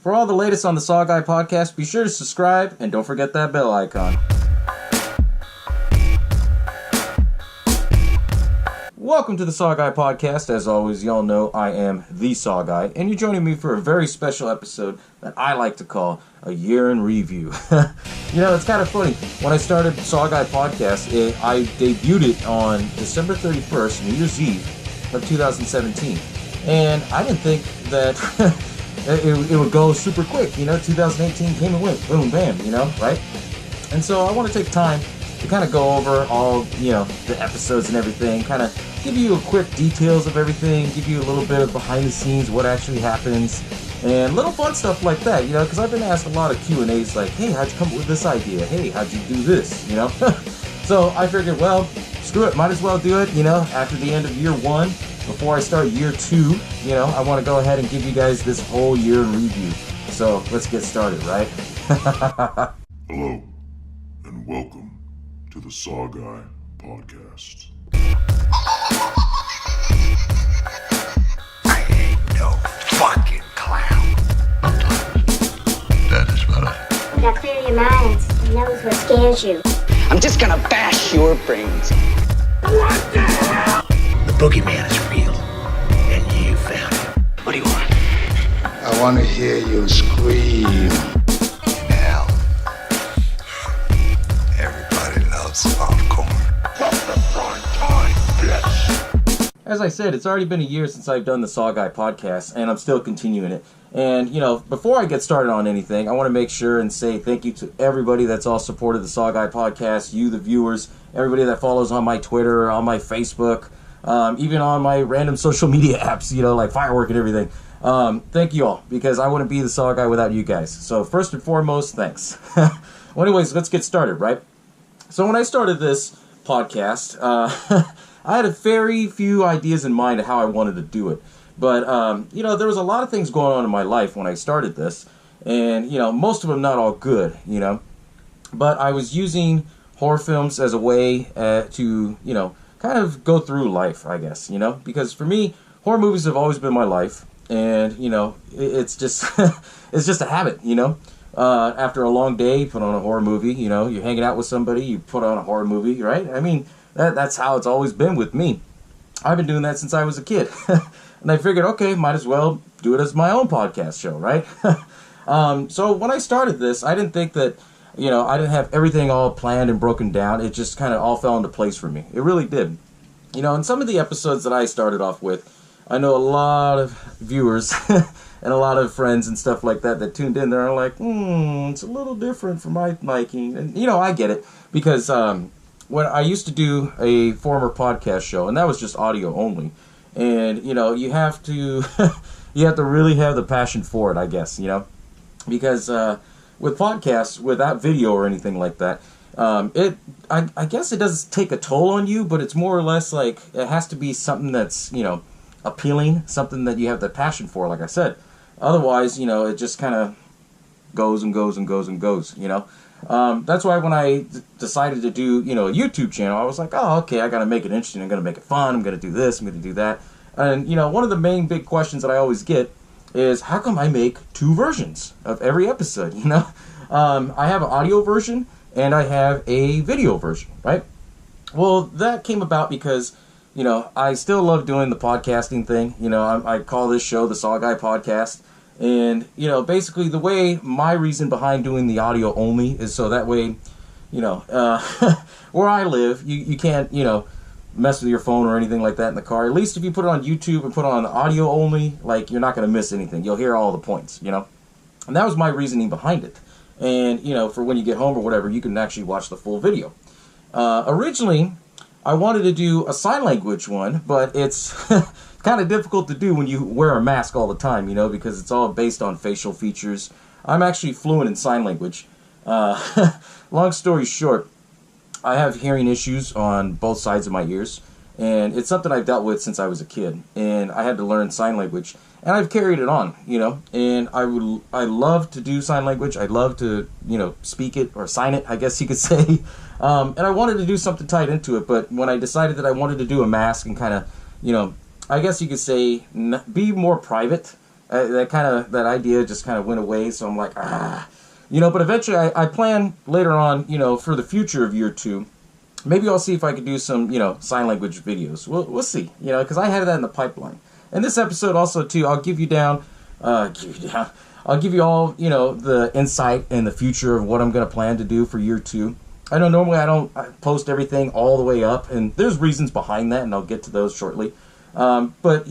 For all the latest on the SaWGuy podcast, be sure to subscribe and don't forget that bell icon. Welcome to the SaWGuy podcast. As always, y'all know I am the SaWGuy, and you're joining me for a very special episode that I like to call a year in review. You know, it's kind of funny. When I started SaWGuy podcast, I debuted it on December 31st, New Year's Eve of 2017. And I didn't think that it would go super quick. You know, 2018 came and went. Boom, bam, you know, right? And so I want to take time to kind of go over all, you know, the episodes and everything, kind of give you a quick details of everything, give you a little bit of behind the scenes, what actually happens, and little fun stuff like that, you know, because I've been asked a lot of Q&As like, hey, how'd you come up with this idea? Hey, how'd you do this? You know? So I figured, well, screw it, might as well do it, you know, after the end of year one, before I start year two, you know, I want to go ahead and give you guys this whole year in review. So let's get started, right? Hello, and welcome to the SaWGuy podcast. I ain't no fucking clown. That is better. Now clear your minds. He knows what scares you. I'm just gonna bash your brains. What the hell? The boogeyman is real, and you found him. What do you want? I want to hear you scream. Hell. Everybody loves popcorn. As I said, it's already been a year since I've done the SaWGuy podcast, and I'm still continuing it. And, you know, before I get started on anything, I want to make sure and say thank you to everybody that's all supported the SaWGuy podcast, you, the viewers, everybody that follows on my Twitter, on my Facebook, even on my random social media apps, you know, like Firework and everything. Thank you all, because I wouldn't be the SaWGuy without you guys. So first and foremost, thanks. Well, anyways, let's get started, right? So when I started this podcast, I had a very few ideas in mind of how I wanted to do it. But, you know, there was a lot of things going on in my life when I started this. And, you know, most of them not all good, you know. But I was using horror films as a way to, you know, kind of go through life, I guess, you know. Because for me, horror movies have always been my life. And, you know, it's just it's just a habit, you know. After a long day, you put on a horror movie, you know. You're hanging out with somebody, you put on a horror movie, right? I mean, that's how it's always been with me. I've been doing that since I was a kid. And I figured, okay, might as well do it as my own podcast show, right? So when I started this, I didn't think that, you know, I didn't have everything all planned and broken down. It just kind of all fell into place for me. It really did. You know, in some of the episodes that I started off with, I know a lot of viewers and a lot of friends and stuff like that tuned in there are like, it's a little different from my liking. And, you know, I get it. Because when I used to do a former podcast show, and that was just audio only. And, you know, you have to you have to really have the passion for it, I guess, you know. Because with podcasts, without video or anything like that, I guess it does take a toll on you, but it's more or less like it has to be something that's, you know, appealing, something that you have the passion for, like I said. Otherwise, you know, it just kind of goes and goes and goes and goes, you know. That's why when I decided to do, you know, a YouTube channel, I was like, oh, okay, I got to make it interesting. I'm going to make it fun. I'm going to do this. I'm going to do that. And, you know, one of the main big questions that I always get is, how come I make two versions of every episode, you know? I have an audio version and I have a video version, right? Well, that came about because, you know, I still love doing the podcasting thing. You know, I call this show the SaWGuy Podcast. And, you know, basically the way, my reason behind doing the audio only is so that way, you know, where I live, you can't, you know, mess with your phone or anything like that in the car. At least if you put it on YouTube and put it on the audio only, like, you're not going to miss anything. You'll hear all the points, you know. And that was my reasoning behind it. And, you know, for when you get home or whatever, you can actually watch the full video. Originally, I wanted to do a sign language one, but it's kind of difficult to do when you wear a mask all the time, you know, because it's all based on facial features. I'm actually fluent in sign language. Long story short, I have hearing issues on both sides of my ears, and it's something I've dealt with since I was a kid, and I had to learn sign language, and I've carried it on, you know, and I love to do sign language. I love to, you know, speak it or sign it, I guess you could say. And I wanted to do something tied into it, but when I decided that I wanted to do a mask and kind of, you know, I guess you could say be more private that idea just kind of went away. So I'm like, but eventually I plan later on, for the future of year 2, maybe I'll see if I could do some, sign language videos. We'll see, because I had that in the pipeline. And this episode also too, I'll give you all, the insight and the future of what I'm going to plan to do for year 2. I know normally I don't post everything all the way up, and there's reasons behind that, and I'll get to those shortly. But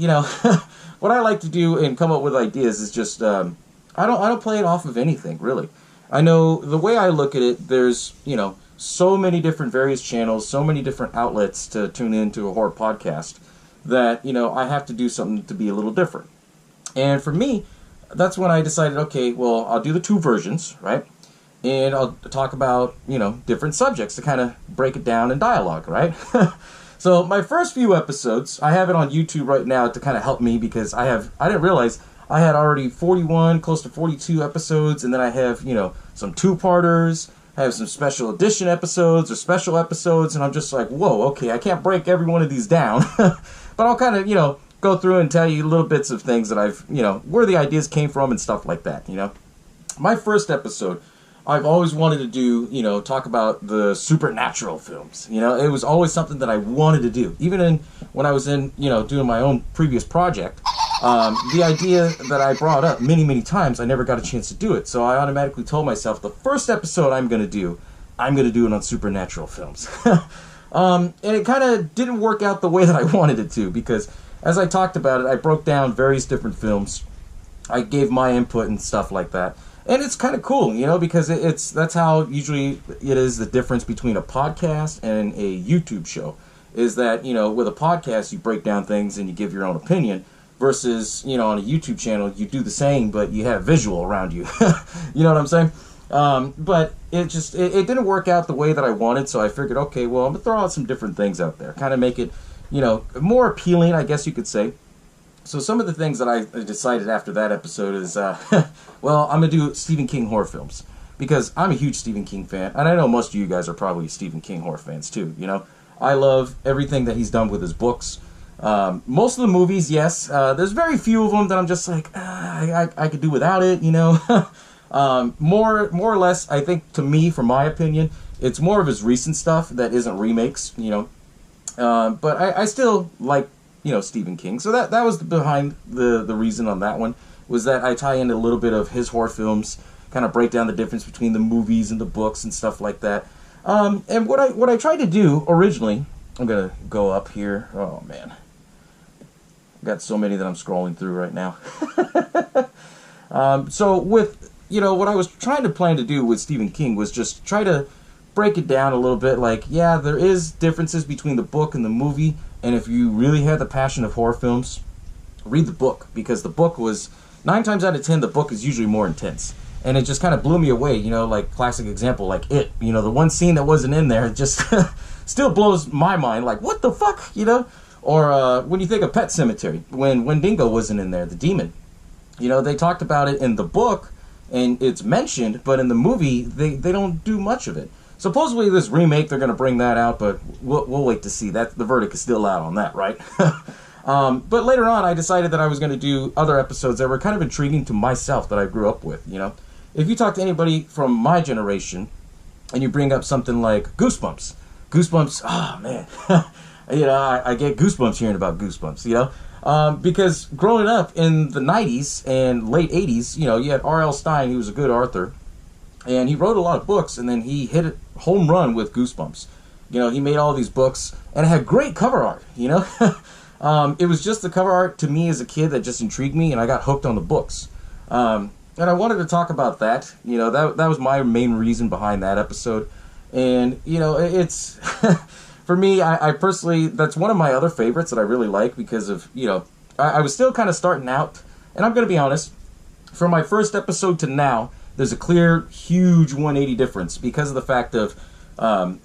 what I like to do and come up with ideas is just I don't play it off of anything really. I know the way I look at it, there's so many different various channels, so many different outlets to tune into a horror podcast that I have to do something to be a little different. And for me, that's when I decided, okay, well, I'll do the 2 versions, right? And I'll talk about, different subjects to kind of break it down in dialogue, right? So my first few episodes, I have it on YouTube right now to kind of help me because I didn't realize I had already 41, close to 42 episodes, and then I have, some 2-parters, I have some special edition episodes or special episodes, and I'm just like, whoa, okay, I can't break every one of these down. But I'll kind of, go through and tell you little bits of things that I've, where the ideas came from and stuff like that, My first episode, I've always wanted to do, talk about the supernatural films. It was always something that I wanted to do. Even when I was in, doing my own previous project, the idea that I brought up many, many times, I never got a chance to do it. So I automatically told myself the first episode I'm going to do it on supernatural films. And it kind of didn't work out the way that I wanted it to because as I talked about it, I broke down various different films. I gave my input and stuff like that. And it's kind of cool, because that's how usually it is the difference between a podcast and a YouTube show. Is that, with a podcast, you break down things and you give your own opinion. Versus, on a YouTube channel, you do the same, but you have visual around you. You know what I'm saying? But it didn't work out the way that I wanted. So I figured, okay, well, I'm going to throw out some different things out there. Kind of make it, more appealing, I guess you could say. So some of the things that I decided after that episode is, well, I'm going to do Stephen King horror films. Because I'm a huge Stephen King fan. And I know most of you guys are probably Stephen King horror fans too, I love everything that he's done with his books. Most of the movies, yes. There's very few of them that I'm just like, I could do without it, More or less, I think, to me, from my opinion, it's more of his recent stuff that isn't remakes, But I still like, Stephen King. So that was behind the reason on that one, was that I tie in a little bit of his horror films, kind of break down the difference between the movies and the books and stuff like that. And what I tried to do originally, I'm going to go up here. Oh, man. I've got so many that I'm scrolling through right now. So with, what I was trying to plan to do with Stephen King was just try to break it down a little bit. Like, yeah, there is differences between the book and the movie. And if you really have the passion of horror films, read the book. Because the book was, 9 times out of 10, the book is usually more intense. And it just kind of blew me away, like classic example, like It. The one scene that wasn't in there, it just still blows my mind. Like, what the fuck, Or when you think of Pet Sematary, when Wendigo wasn't in there, the demon. They talked about it in the book, and it's mentioned, but in the movie, they don't do much of it. Supposedly this remake, they're going to bring that out, but we'll wait to see. That the verdict is still out on that, right? But later on, I decided that I was going to do other episodes that were kind of intriguing to myself that I grew up with, If you talk to anybody from my generation, and you bring up something like Goosebumps, oh, man. I get goosebumps hearing about Goosebumps, because growing up in the 90s and late 80s, you had R.L. Stine, he was a good author, and he wrote a lot of books, and then he hit a home run with Goosebumps. He made all these books, and it had great cover art, It was just the cover art to me as a kid that just intrigued me, and I got hooked on the books. And I wanted to talk about that. That was my main reason behind that episode. And, it's... For me, I personally, that's one of my other favorites that I really like because of, I was still kind of starting out. And I'm going to be honest, from my first episode to now, there's a clear, huge 180 difference because of the fact of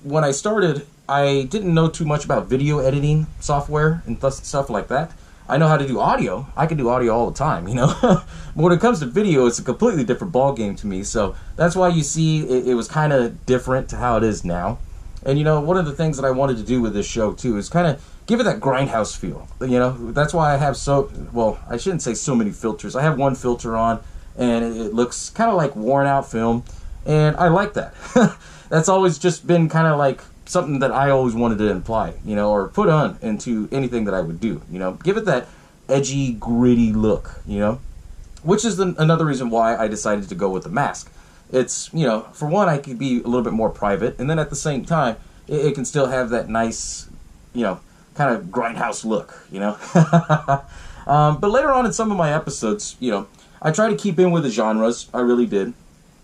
when I started, I didn't know too much about video editing software and stuff like that. I know how to do audio. I can do audio all the time, But when it comes to video, it's a completely different ballgame to me. So that's why you see it was kind of different to how it is now. And, one of the things that I wanted to do with this show, too, is kind of give it that grindhouse feel. You know, that's why I have I shouldn't say so many filters. I have one filter on, and it looks kind of like worn out film, and I like that. That's always just been kind of like something that I always wanted to imply, you know, or put on into anything that I would do, you know, give it that edgy, gritty look, you know, which is another reason why I decided to go with the mask. It's, you know, for one, I could be a little bit more private, and then at the same time, it can still have that nice, you know, kind of grindhouse look, you know. But later on in some of my episodes, you know, I try to keep in with the genres. I really did.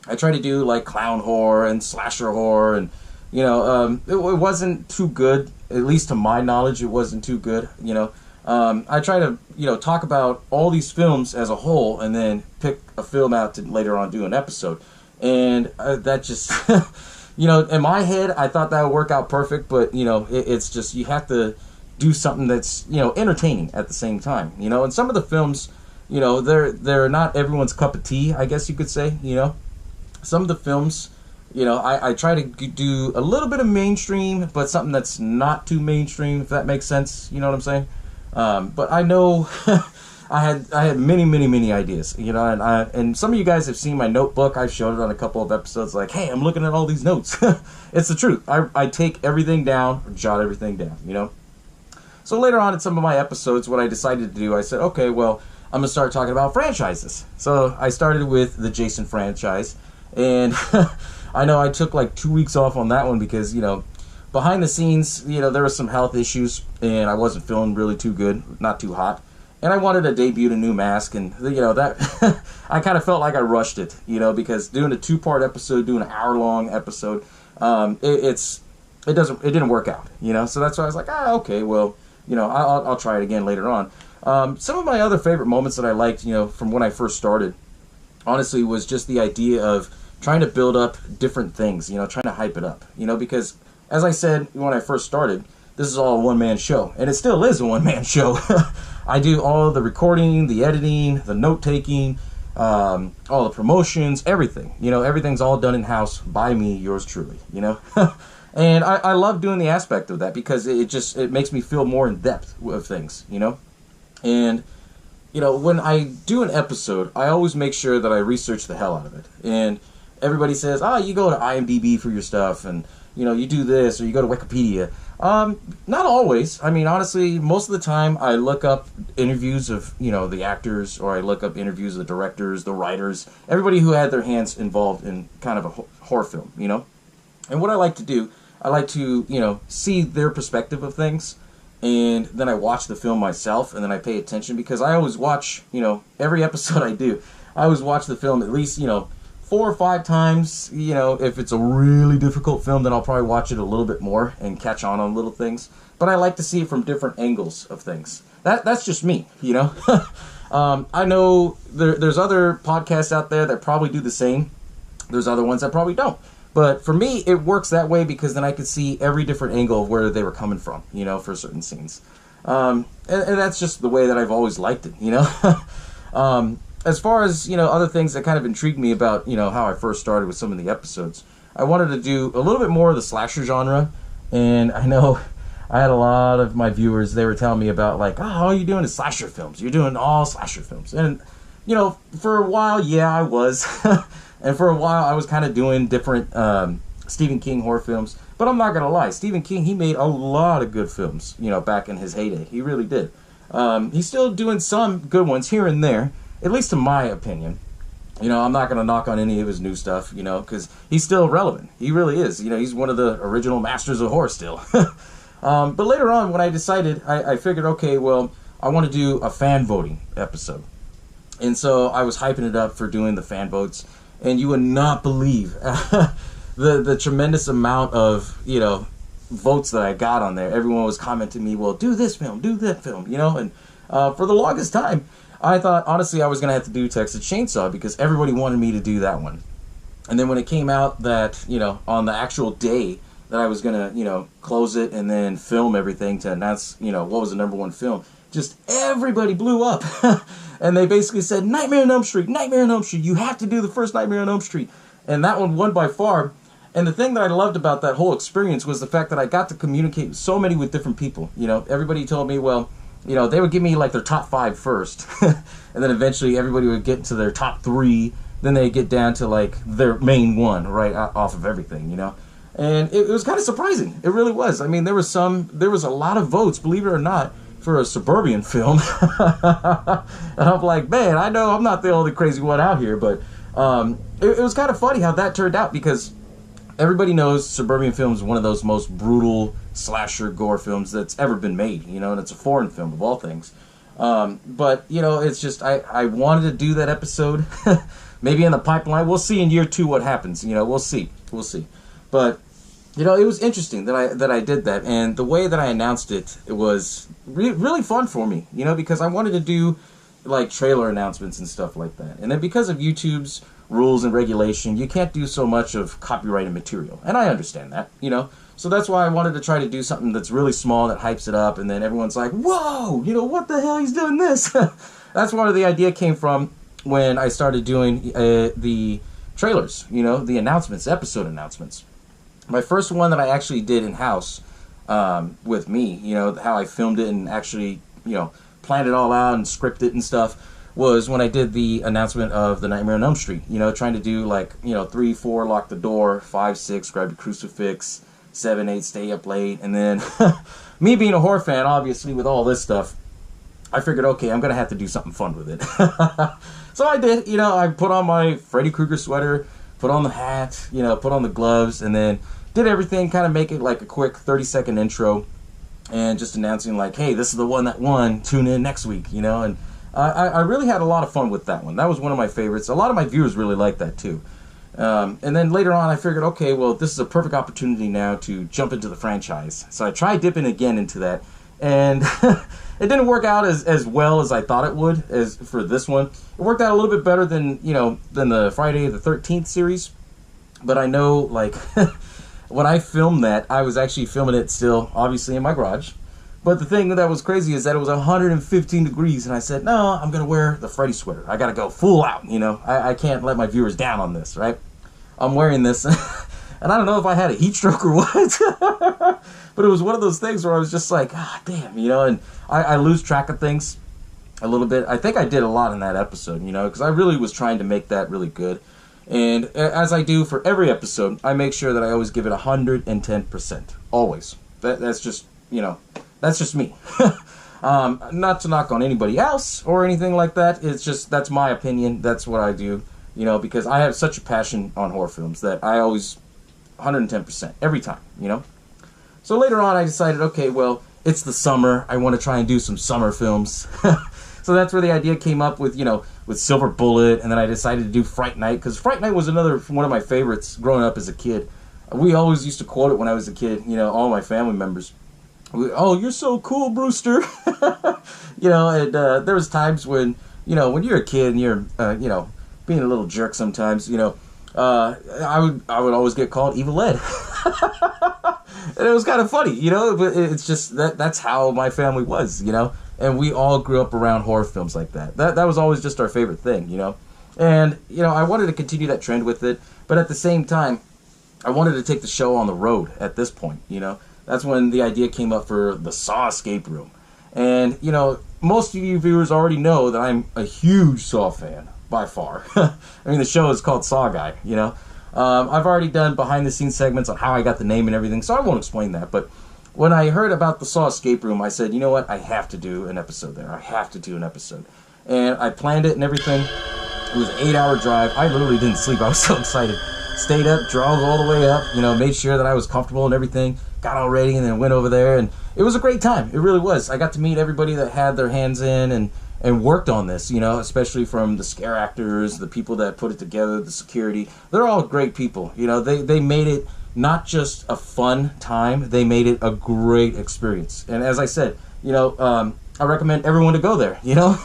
I try to do like clown horror and slasher horror, and you know, it wasn't too good. At least to my knowledge, it wasn't too good. You know, I try to, you know, talk about all these films as a whole, and then pick a film out to later on do an episode. And that just, you know, in my head, I thought that would work out perfect. But you know, it's just you have to do something that's, you know, entertaining at the same time. You know, and some of the films, you know, they're not everyone's cup of tea, I guess you could say. You know. Some of the films, you know, I try to do a little bit of mainstream, but something that's not too mainstream, if that makes sense. You know what I'm saying? But I know I had many ideas, you know, and some of you guys have seen my notebook. I've showed it on a couple of episodes. Like, hey, I'm looking at all these notes. It's the truth. I take everything down, jot everything down. You know. So later on in some of my episodes, what I decided to do, I said, okay, well, I'm gonna start talking about franchises. So I started with the Jason franchise. And I know I took like 2 weeks off on that one because, you know, behind the scenes, you know, there were some health issues and I wasn't feeling really too good, not too hot. And I wanted to debut a new mask, and, you know, that I kind of felt like I rushed it, you know, because doing a 2-part episode, doing an hour-long episode, it didn't work out, you know. So that's why I was like, okay, well, you know, I'll try it again later on. Some of my other favorite moments that I liked, you know, from when I first started, honestly, was just the idea of trying to build up different things, you know, trying to hype it up, you know, because as I said when I first started, this is all a one-man show, and it still is a one-man show. I do all the recording, the editing, the note-taking, all the promotions, everything, you know, everything's all done in-house by me, yours truly, you know. And I love doing the aspect of that because it makes me feel more in depth of things, you know. And you know, when I do an episode, I always make sure that I research the hell out of it. And everybody says, you go to IMDb for your stuff, and, you know, you do this, or you go to Wikipedia. Not always. I mean, honestly, most of the time I look up interviews of, you know, the actors, or I look up interviews of the directors, the writers, everybody who had their hands involved in kind of a horror film, you know. And what I like to do, I like to, you know, see their perspective of things. And then I watch the film myself, and then I pay attention, because I always watch, you know, every episode I do, I always watch the film at least, you know, 4 or 5 times. You know, if it's a really difficult film, then I'll probably watch it a little bit more and catch on little things. But I like to see it from different angles of things. That's just me, you know. I know there's other podcasts out there that probably do the same. There's other ones that probably don't. But for me, it works that way because then I could see every different angle of where they were coming from, you know, for certain scenes. And that's just the way that I've always liked it, you know. As far as, you know, other things that kind of intrigued me about, you know, how I first started with some of the episodes, I wanted to do a little bit more of the slasher genre. And I know I had a lot of my viewers, they were telling me about, like, all you're doing is slasher films. You're doing all slasher films. And, you know, for a while, yeah, I was. And for a while, I was kind of doing different Stephen King horror films. But I'm not going to lie. Stephen King, he made a lot of good films, you know, back in his heyday. He really did. He's still doing some good ones here and there, at least in my opinion. You know, I'm not going to knock on any of his new stuff, you know, because he's still relevant. He really is. You know, he's one of the original masters of horror still. But later on, when I decided, I figured, okay, well, I want to do a fan voting episode. And so I was hyping it up for doing the fan votes. And you would not believe the tremendous amount of, you know, votes that I got on there. Everyone was commenting me, well, do this film, do that film, you know. And for the longest time, I thought, honestly, I was going to have to do Texas Chainsaw because everybody wanted me to do that one. And then when it came out that, you know, on the actual day that I was going to, you know, close it and then film everything to announce, you know, what was the #1 film, just everybody blew up. And they basically said, Nightmare on Elm Street, Nightmare on Elm Street, you have to do the first Nightmare on Elm Street. And that one won by far. And the thing that I loved about that whole experience was the fact that I got to communicate with so many with different people. You know, everybody told me, well, you know, they would give me like their top 5 first, and then eventually everybody would get to their top 3. Then they get down to like their main one, right off of everything, you know. And it was kind of surprising. It really was. I mean, there was a lot of votes, believe it or not, for a suburban film. And I'm like, man, I know I'm not the only crazy one out here, but it was kind of funny how that turned out, because everybody knows suburban film is one of those most brutal slasher gore films that's ever been made, you know, and it's a foreign film of all things. But, you know, it's just, I wanted to do that episode. Maybe in the pipeline. We'll see in year 2 what happens. You know, we'll see. But, you know, it was interesting that I did that. And the way that I announced it was really fun for me, you know, because I wanted to do, like, trailer announcements and stuff like that. And then because of YouTube's rules and regulation, you can't do so much of copyrighted material. And I understand that, you know. So that's why I wanted to try to do something that's really small that hypes it up. And then everyone's like, whoa, you know, what the hell, he's doing this? That's where the idea came from. When I started doing the trailers, you know, the announcements, episode announcements. My first one that I actually did in-house with me, you know, how I filmed it and actually, you know, planned it all out and scripted and stuff, was when I did the announcement of the Nightmare on Elm Street. You know, trying to do like, you know, 3, 4, lock the door, 5, 6, grab your crucifix, 7, 8, stay up late. And then me being a horror fan, obviously, with all this stuff, I figured, okay, I'm going to have to do something fun with it. So I did, you know, I put on my Freddy Krueger sweater, put on the hat, you know, put on the gloves, and then did everything, kind of make it like a quick 30-second intro, and just announcing like, hey, this is the one that won, tune in next week, you know, and I really had a lot of fun with that one. That was one of my favorites. A lot of my viewers really liked that too. And then later on I figured, okay, well, this is a perfect opportunity now to jump into the franchise. So I tried dipping again into that, and it didn't work out as well as I thought it would as for this one. It worked out a little bit better than, you know, than the Friday the 13th series. But I know, like, when I filmed that, I was actually filming it still, obviously, in my garage. But the thing that was crazy is that it was 115 degrees, and I said, no, I'm going to wear the Freddy sweater. I got to go full out, you know. I can't let my viewers down on this, right? I'm wearing this, and I don't know if I had a heat stroke or what. But it was one of those things where I was just like, ah, damn, you know, and I lose track of things a little bit. I think I did a lot in that episode, you know, because I really was trying to make that really good. And as I do for every episode, I make sure that I always give it 110%. Always. That's just, you know, that's just me. Not to knock on anybody else or anything like that. It's just, that's my opinion. That's what I do, you know, because I have such a passion on horror films that I always 110% every time, you know. So later on, I decided, okay, well, it's the summer. I want to try and do some summer films. So that's where the idea came up with, you know, with Silver Bullet, and then I decided to do Fright Night, because Fright Night was another one of my favorites growing up as a kid. We always used to quote it when I was a kid, you know, all my family members. Oh, you're so cool, Brewster. You know, and there was times when, you know, when you're a kid and you're, you know, being a little jerk sometimes, you know, I would always get called Evil Ed. And it was kind of funny, you know, but it's just that's how my family was, you know, and we all grew up around horror films like that. That was always just our favorite thing, you know, and, you know, I wanted to continue that trend with it, but at the same time, I wanted to take the show on the road at this point, you know. That's when the idea came up for the Saw Escape Room. And, you know, most of you viewers already know that I'm a huge Saw fan, by far. I mean, the show is called SaWGuy, you know. I've already done behind-the-scenes segments on how I got the name and everything, so I won't explain that. But when I heard about the Saw Escape Room, I said, you know what, I have to do an episode there. I have to do an episode. And I planned it and everything. It was an 8-hour drive. I literally didn't sleep. I was so excited. Stayed up, drove all the way up, you know, made sure that I was comfortable and everything. Got all ready and then went over there. And it was a great time. It really was. I got to meet everybody that had their hands in and worked on this, you know, especially from the scare actors, the people that put it together, the security. They're all great people. You know, they made it not just a fun time, they made it a great experience. And as I said, you know, I recommend everyone to go there, you know.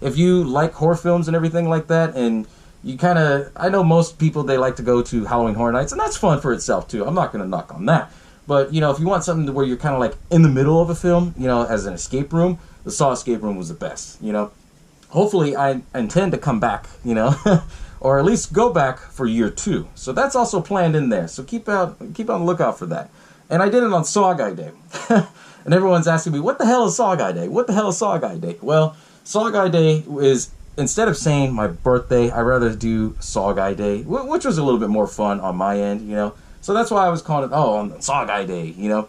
If you like horror films and everything like that, and you kind of, I know most people, they like to go to Halloween Horror Nights, and that's fun for itself too. I'm not going to knock on that. But, you know, if you want something where you're kind of like in the middle of a film, you know, as an escape room, the Saw Escape Room was the best, you know. Hopefully, I intend to come back, you know, or at least go back for year 2. So that's also planned in there. So keep on the lookout for that. And I did it on SaWGuy Day. And everyone's asking me, what the hell is SaWGuy Day? What the hell is SaWGuy Day? Well, SaWGuy Day is, instead of saying my birthday, I rather do SaWGuy Day, which was a little bit more fun on my end, you know. So that's why I was calling it, on SaWGuy Day, you know.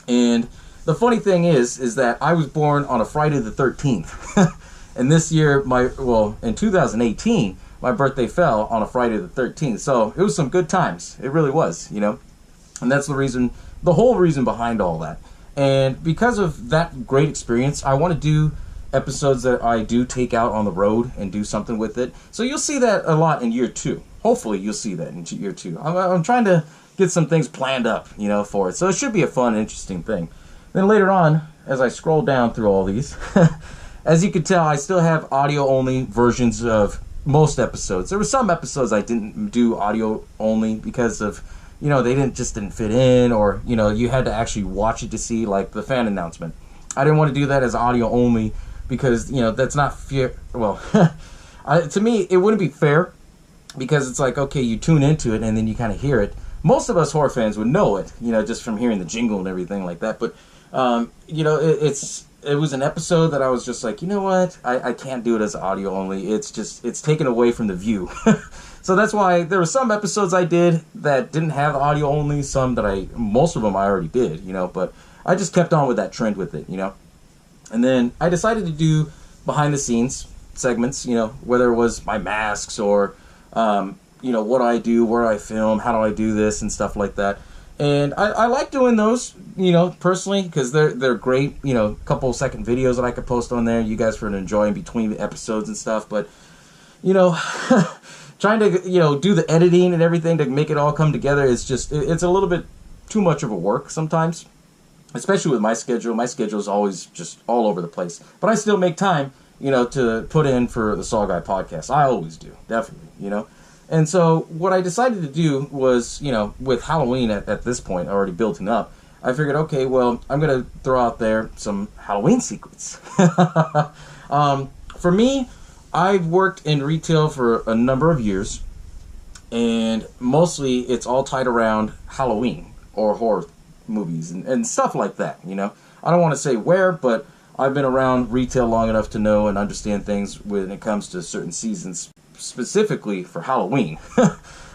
And the funny thing is that I was born on a Friday the 13th. And this year, in 2018, my birthday fell on a Friday the 13th. So it was some good times. It really was, you know. And that's the whole reason behind all that. And because of that great experience, I want to do episodes that I do take out on the road and do something with it. So you'll see that a lot in year 2. Hopefully you'll see that in year 2. I'm trying to get some things planned up, you know, for it. So it should be a fun, interesting thing. Then later on, as I scroll down through all these, as you can tell, I still have audio-only versions of most episodes. There were some episodes I didn't do audio-only because of, you know, they didn't fit in, or, you know, you had to actually watch it to see, like the fan announcement. I didn't want to do that as audio only because, you know, that's not fair. Well, to me, it wouldn't be fair because it's like, okay, you tune into it and then you kind of hear it. Most of us horror fans would know it, you know, just from hearing the jingle and everything like that. But, you know, it was an episode that I was just like, you know what? I can't do it as audio only. It's taken away from the view. So that's why there were some episodes I did that didn't have audio only, most of them I already did, you know, but I just kept on with that trend with it, you know. And then I decided to do behind the scenes segments, you know, whether it was my masks or, you know, what I do, where I film, how do I do this and stuff like that. And I like doing those, you know, personally, because they're great, you know, couple second videos that I could post on there. You guys for enjoying between the episodes and stuff. But, you know, trying to, you know, do the editing and everything to make it all come together is just, it's a little bit too much of a work sometimes, especially with my schedule. My schedule is always just all over the place. But I still make time, you know, to put in for the SaWGuy podcast. I always do, definitely, you know. And so what I decided to do was, you know, with Halloween at this point already building up, I figured, okay, well, I'm going to throw out there some Halloween secrets. For me, I've worked in retail for a number of years, and mostly it's all tied around Halloween or horror movies and stuff like that, you know. I don't want to say where, but I've been around retail long enough to know and understand things when it comes to certain seasons, specifically for Halloween.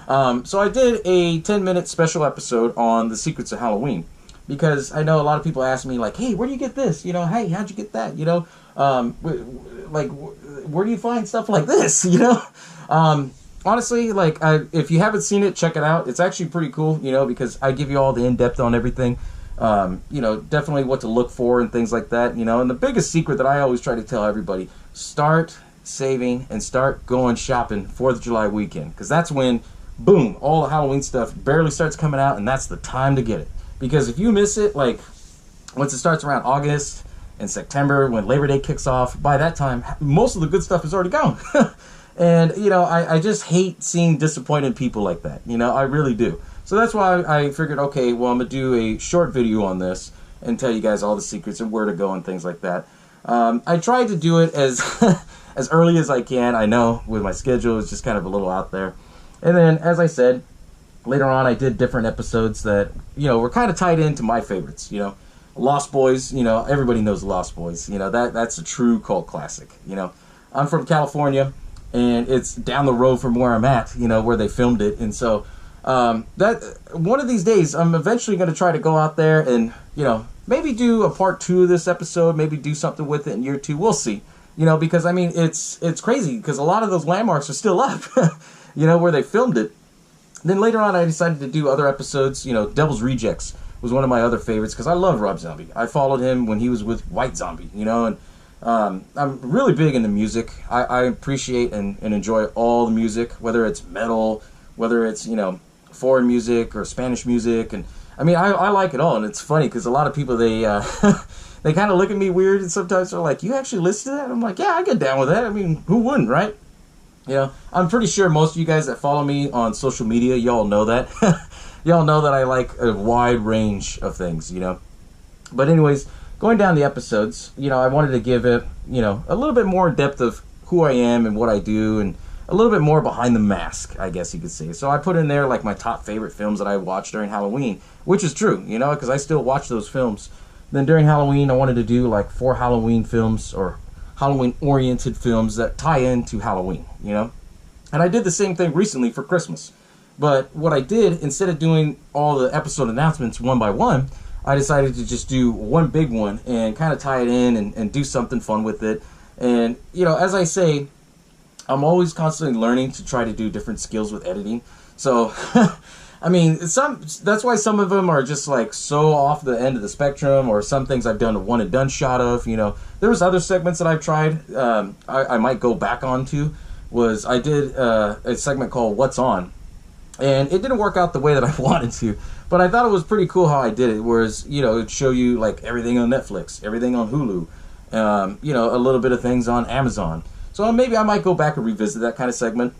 So I did a 10-minute special episode on the secrets of Halloween, because I know a lot of people ask me, like, hey, where do you get this? You know, hey, how'd you get that? You know, like, where do you find stuff like this? You know, honestly, like, if you haven't seen it, check it out. It's actually pretty cool, you know, because I give you all the in-depth on everything. You know, definitely what to look for and things like that, you know. And the biggest secret that I always try to tell everybody, start saving and start going shopping 4th of July weekend, because that's when, boom, all the Halloween stuff barely starts coming out, and that's the time to get it. Because if you miss it, like, once it starts around August and September, when Labor Day kicks off, by that time, most of the good stuff is already gone. And, you know, I just hate seeing disappointed people like that. You know, I really do. So that's why I figured, okay, well, I'm going to do a short video on this and tell you guys all the secrets and where to go and things like that. I tried to do it as as early as I can. I know with my schedule, it's just kind of a little out there. And then, as I said, later on, I did different episodes that, you know, were kind of tied into my favorites, you know. Lost Boys, you know, everybody knows Lost Boys. You know, that's a true cult classic, you know. I'm from California, and it's down the road from where I'm at, you know, where they filmed it. And so, that one of these days, I'm eventually going to try to go out there and, you know, maybe do a part 2 of this episode, maybe do something with it in year 2. We'll see, you know, because, I mean, it's crazy, because a lot of those landmarks are still up, you know, where they filmed it. Then later on, I decided to do other episodes. You know, Devil's Rejects was one of my other favorites, because I love Rob Zombie. I followed him when he was with White Zombie, you know, and I'm really big into music. I appreciate and enjoy all the music, whether it's metal, whether it's, you know, foreign music or Spanish music. And I mean, I like it all. And it's funny because a lot of people, they they kind of look at me weird, and sometimes they're like, you actually listen to that? I'm like, yeah, I get down with that. I mean, who wouldn't, right? You know, I'm pretty sure most of you guys that follow me on social media, y'all know that. Y'all know that I like a wide range of things, you know. But anyways, going down the episodes, you know, I wanted to give it, you know, a little bit more depth of who I am and what I do, and a little bit more behind the mask, I guess you could say. So I put in there like my top favorite films that I watched during Halloween, which is true, you know, because I still watch those films. Then during Halloween, I wanted to do like 4 Halloween films or Halloween-oriented films that tie into Halloween, you know. And I did the same thing recently for Christmas. But what I did, instead of doing all the episode announcements one by one, I decided to just do one big one and kind of tie it in and do something fun with it. And, you know, as I say, I'm always constantly learning to try to do different skills with editing. So, I mean, that's why some of them are just like so off the end of the spectrum, or some things I've done a one and done shot of, you know. There was other segments that I've tried, I might go back onto, was I did a segment called What's On. And it didn't work out the way that I wanted to, but I thought it was pretty cool how I did it, whereas, you know, it'd show you like everything on Netflix, everything on Hulu, you know, a little bit of things on Amazon. So maybe I might go back and revisit that kind of segment.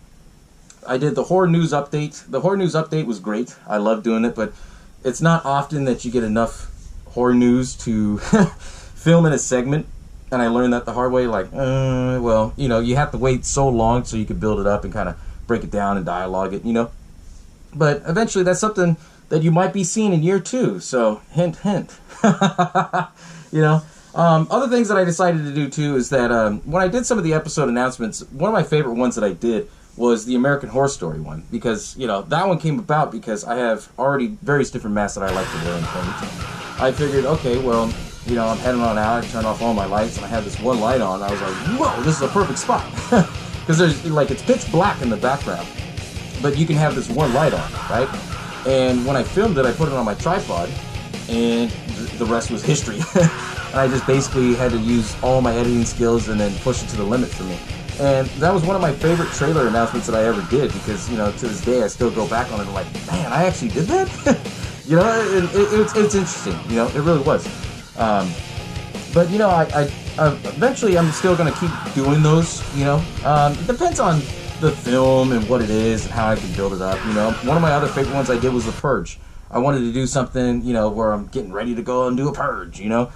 I did the horror news update. The horror news update was great. I love doing it, but it's not often that you get enough horror news to film in a segment. And I learned that the hard way, like, well, you know, you have to wait so long so you can build it up and kind of break it down and dialogue it, you know. But eventually that's something that you might be seeing in year 2. So, hint, hint. You know. Other things that I decided to do, too, is that when I did some of the episode announcements, one of my favorite ones that I did was the American Horror Story one. Because, you know, that one came about because I have already various different masks that I like to wear and things. I figured, okay, well, you know, I'm heading on out. I turn off all my lights, and I have this one light on. I was like, whoa, this is a perfect spot. Because there's, like, it's pitch black in the background. But you can have this one light on, right? And when I filmed it, I put it on my tripod, and the rest was history. And I just basically had to use all my editing skills and then push it to the limit for me. And that was one of my favorite trailer announcements that I ever did, because, you know, to this day I still go back on it and like, man, I actually did that? You know, it's interesting, you know, it really was. But, you know, I eventually I'm still going to keep doing those, you know. It depends on the film and what it is and how I can build it up, you know. One of my other favorite ones I did was The Purge. I wanted to do something, you know, where I'm getting ready to go and do a purge, you know.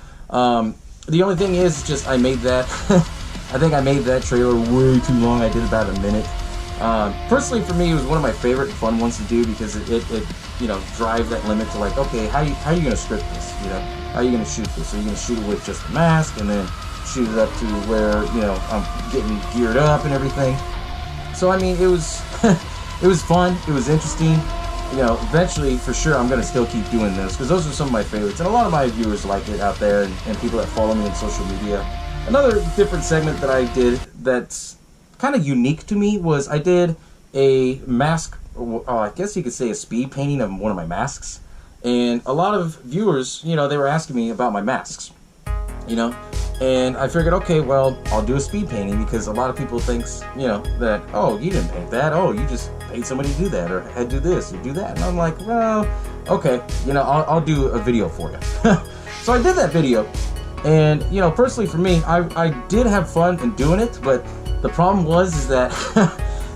The only thing is just I made that, I think I made that trailer way too long. I did about a minute. Personally for me, it was one of my favorite fun ones to do, because it you know, drive that limit to like, okay, how are you going to script this, you know? How are you going to shoot this? Are you going to shoot it with just a mask and then shoot it up to where, you know, I'm getting geared up and everything? So, I mean, it was it was fun. It was interesting. You know, eventually, for sure, I'm going to still keep doing this, because those are some of my favorites. And a lot of my viewers like it out there, and people that follow me on social media. Another different segment that I did that's kind of unique to me was I did a mask, I guess you could say a speed painting of one of my masks. And a lot of viewers, you know, they were asking me about my masks, you know. And I figured, okay, well, I'll do a speed painting, because a lot of people thinks, you know, that, oh, you didn't paint that. Oh, you just paid somebody to do that, or had do this or do that. And I'm like, well, okay, you know, I'll do a video for you. So I did that video. And, you know, personally for me, I did have fun in doing it, but the problem is that,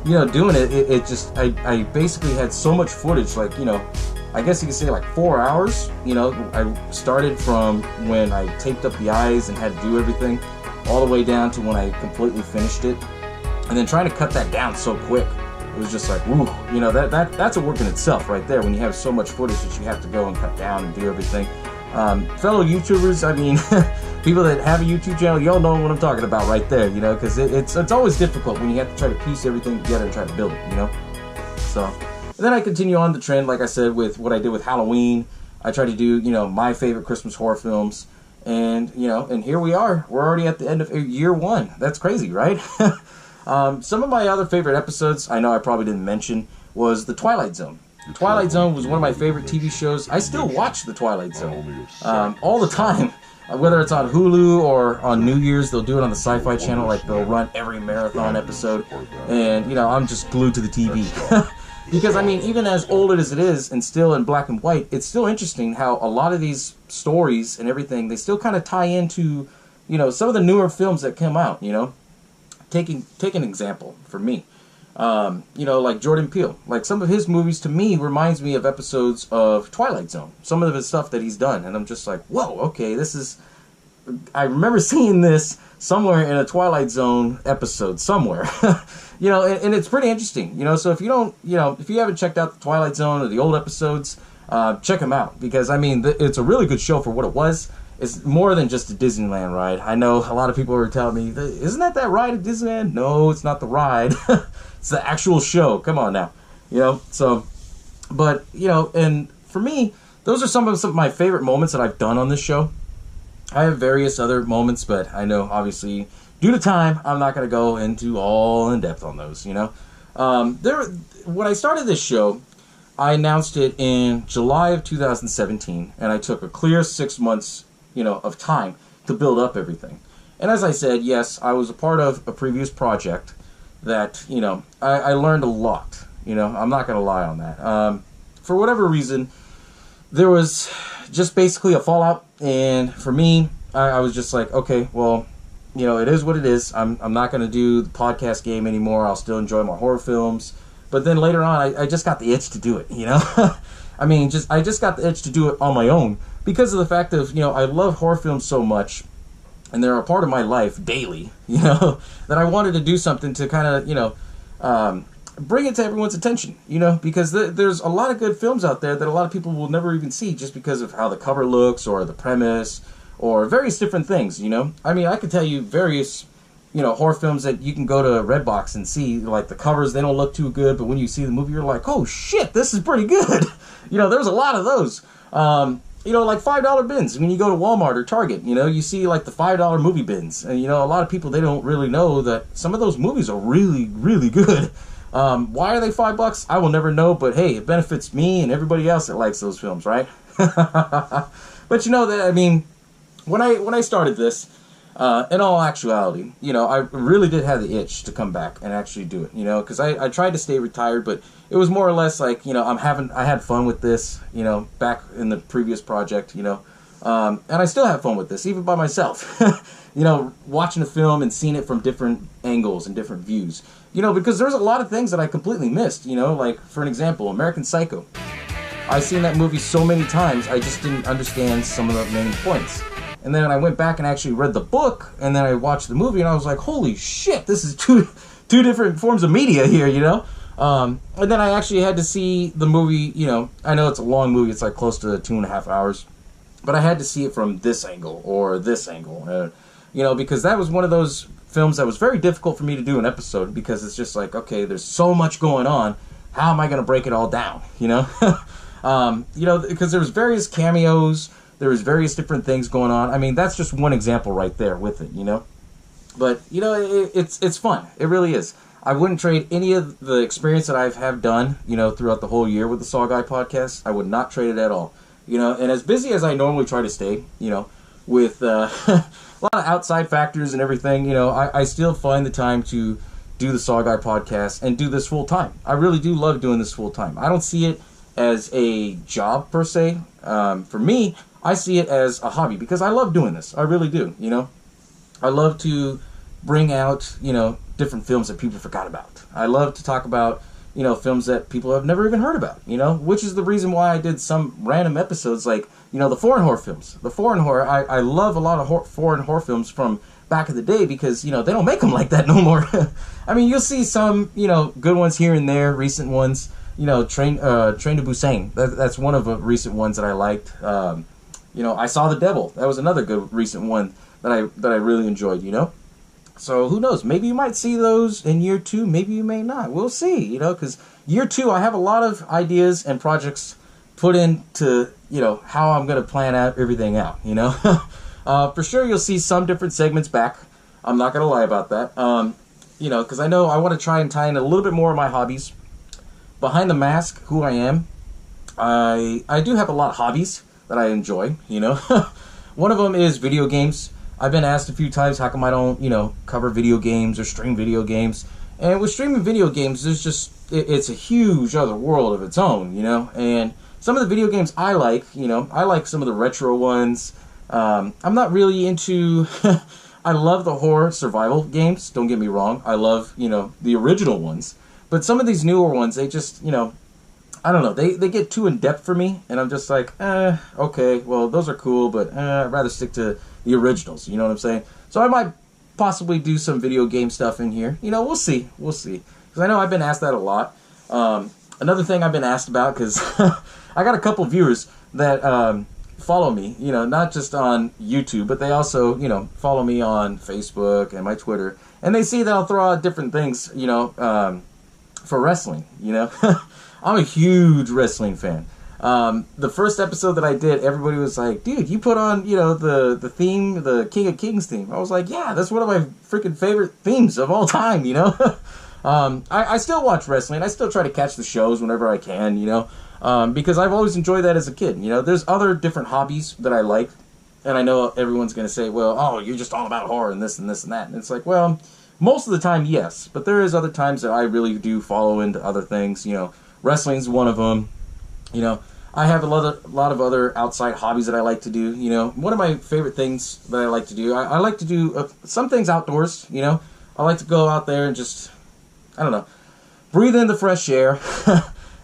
you know, doing it just, I basically had so much footage, like, you know, I guess you could say like 4 hours. You know, I started from when I taped up the eyes and had to do everything, all the way down to when I completely finished it. And then trying to cut that down so quick, it was just like, woo, you know, that's a work in itself right there, when you have so much footage that you have to go and cut down and do everything. Fellow YouTubers, I mean, people that have a YouTube channel, y'all know what I'm talking about right there, you know, because it's always difficult when you have to try to piece everything together and try to build it, you know. So, and then I continue on the trend, like I said, with what I did with Halloween. I try to do, you know, my favorite Christmas horror films, and, you know, and here we are. We're already at the end of year 1. That's crazy, right? Some of my other favorite episodes, I know I probably didn't mention, was The Twilight Zone. Twilight Zone was one of my favorite TV shows. I still watch The Twilight Zone all the time. Whether it's on Hulu or on New Year's, they'll do it on the Sci-Fi Channel. Like, they'll run every marathon episode. And, you know, I'm just glued to the TV. Because, I mean, even as old as it is and still in black and white, it's still interesting how a lot of these stories and everything, they still kind of tie into, you know, some of the newer films that come out, you know. Take an example for me. You know, like Jordan Peele. Like, some of his movies, to me, reminds me of episodes of Twilight Zone. Some of his stuff that he's done. And I'm just like, whoa, okay, this is... I remember seeing this somewhere in a Twilight Zone episode somewhere. And it's pretty interesting, so if you don't, if you haven't checked out the Twilight Zone or the old episodes, check them out, because I mean it's a really good show for what it was. It's more than just a Disneyland ride. I know a lot of people are telling me, isn't that ride at Disneyland? No, it's not the ride. It's the actual show. Come on now. So, but, and for me, those are some of my favorite moments that I've done on this show. I have various other moments, but I know, obviously, due to time, I'm not going to go into all in depth on those, when I started this show, I announced it in July of 2017, and I took a clear 6 months of time to build up everything. And as I said, yes, I was a part of a previous project that, I learned a lot. I'm not going to lie on that. For whatever reason, there was just basically a fallout. And for me, I was just like, okay, well, it is what it is. I'm not going to do the podcast game anymore. I'll still enjoy my horror films. But then later on, I just got the itch to do it, I just got the itch to do it on my own because of the fact of, I love horror films so much, and they're a part of my life daily, that I wanted to do something to kind of, bring it to everyone's attention, because there's a lot of good films out there that a lot of people will never even see just because of how the cover looks or the premise or various different things, I mean, I could tell you various horror films that you can go to Redbox and see, like the covers, they don't look too good, but when you see the movie, you're like, oh shit, this is pretty good. There's a lot of those. Like $5 bins. When you go to Walmart or Target, you see like the $5 movie bins. And, a lot of people, they don't really know that some of those movies are really, really good. Why are they $5? I will never know, but hey, it benefits me and everybody else that likes those films, right? But that, I mean, when I started this, in all actuality, I really did have the itch to come back and actually do it, because I tried to stay retired, but it was more or less like, I had fun with this, back in the previous project, and I still have fun with this, even by myself, watching a film and seeing it from different angles and different views, because there's a lot of things that I completely missed, like, for an example, American Psycho. I've seen that movie so many times, I just didn't understand some of the main points. And then I went back and actually read the book, and then I watched the movie, and I was like, holy shit, this is two different forms of media here, And then I actually had to see the movie, I know it's a long movie, it's like close to 2.5 hours, but I had to see it from this angle or this angle, because that was one of those films that was very difficult for me to do an episode, because it's just like, okay, there's so much going on, how am I going to break it all down, because there's various cameos, there was various different things going on. I mean, that's just one example right there with it, But, it's fun. It really is. I wouldn't trade any of the experience that I have done, throughout the whole year with the SaWGuy podcast. I would not trade it at all. And as busy as I normally try to stay, with a lot of outside factors and everything, I still find the time to do the SaWGuy podcast and do this full time. I really do love doing this full time. I don't see it as a job per se. For me, I see it as a hobby because I love doing this. I really do, I love to bring out, different films that people forgot about. I love to talk about, films that people have never even heard about, which is the reason why I did some random episodes like, the foreign horror films. The foreign horror, I love a lot of foreign horror films from back in the day because, they don't make them like that no more. I mean, you'll see some, good ones here and there, recent ones, Train to Busan. That's one of the recent ones that I liked. I Saw the Devil. That was another good recent one that I really enjoyed, So who knows? Maybe you might see those in year 2. Maybe you may not. We'll see, because year 2, I have a lot of ideas and projects put into, how I'm going to plan out everything out, For sure you'll see some different segments back. I'm not going to lie about that. Because I know I want to try and tie in a little bit more of my hobbies. Behind the mask, who I am, I do have a lot of hobbies that I enjoy, One of them is video games. I've been asked a few times how come I don't, cover video games or stream video games. And with streaming video games, it's a huge other world of its own, And some of the video games I like, I like some of the retro ones. I'm not really into... I love the horror survival games, don't get me wrong. I love, the original ones. But some of these newer ones, they just, I don't know, they get too in-depth for me, and I'm just like, okay, well, those are cool, but I'd rather stick to the originals, you know what I'm saying? So I might possibly do some video game stuff in here. You know, we'll see. Because I know I've been asked that a lot. Another thing I've been asked about, because I got a couple viewers that follow me, you know, not just on YouTube, but they also, you know, follow me on Facebook and my Twitter. And they see that I'll throw out different things, you know, for wrestling, you know. I'm a huge wrestling fan. The first episode that I did, everybody was like, dude, you put on, you know, the theme, the King of Kings theme. I was like, yeah, that's one of my freaking favorite themes of all time, you know. I still watch wrestling. I still try to catch the shows whenever I can, you know, because I've always enjoyed that as a kid. You know, there's other different hobbies that I like, and I know everyone's going to say, well, oh, you're just all about horror and this and this and that. And it's like, well, most of the time, yes, but there is other times that I really do follow into other things. You know, wrestling's one of them. You know, I have a lot of other outside hobbies that I like to do. You know, one of my favorite things that I like to do, I like to do some things outdoors. You know, I like to go out there and just, I don't know, breathe in the fresh air.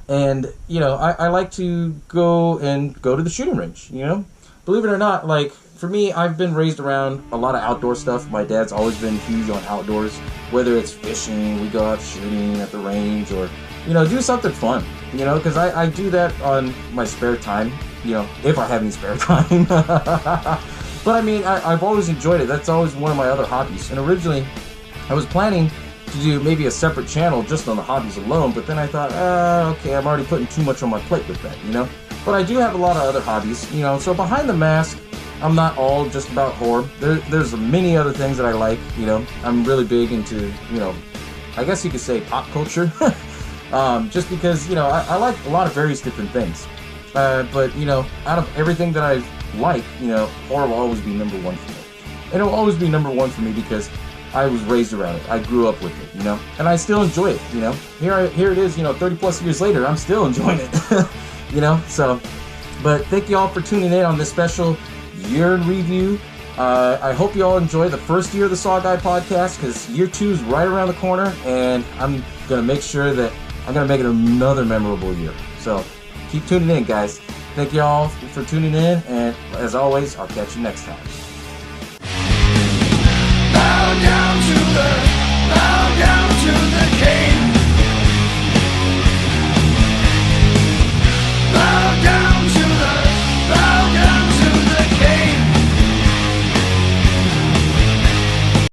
And, you know, I like to go to the shooting range, you know. Believe it or not, like, for me, I've been raised around a lot of outdoor stuff. My dad's always been huge on outdoors. Whether it's fishing, we go out shooting at the range, or, you know, do something fun, you know, because I do that on my spare time, you know, if I have any spare time. But, I mean, I've always enjoyed it. That's always one of my other hobbies. And originally, I was planning to do maybe a separate channel just on the hobbies alone, but then I thought, okay, I'm already putting too much on my plate with that, you know? But I do have a lot of other hobbies, you know, so behind the mask, I'm not all just about horror. There's many other things that I like, you know. I'm really big into, you know, I guess you could say pop culture, just because, you know, I like a lot of various different things. But, you know, out of everything that I like, you know, horror will always be number one for me. And it will always be number one for me because I was raised around it. I grew up with it, you know, and I still enjoy it, you know. Here it is, you know, 30 plus years later, I'm still enjoying it, you know. So, but thank you all for tuning in on this special year in review. I hope you all enjoy the first year of the SaWGuy podcast, because year 2 is right around the corner, and I'm going to make sure that I'm going to make it another memorable year. So keep tuning in, guys. Thank you all for tuning in, and as always, I'll catch you next time.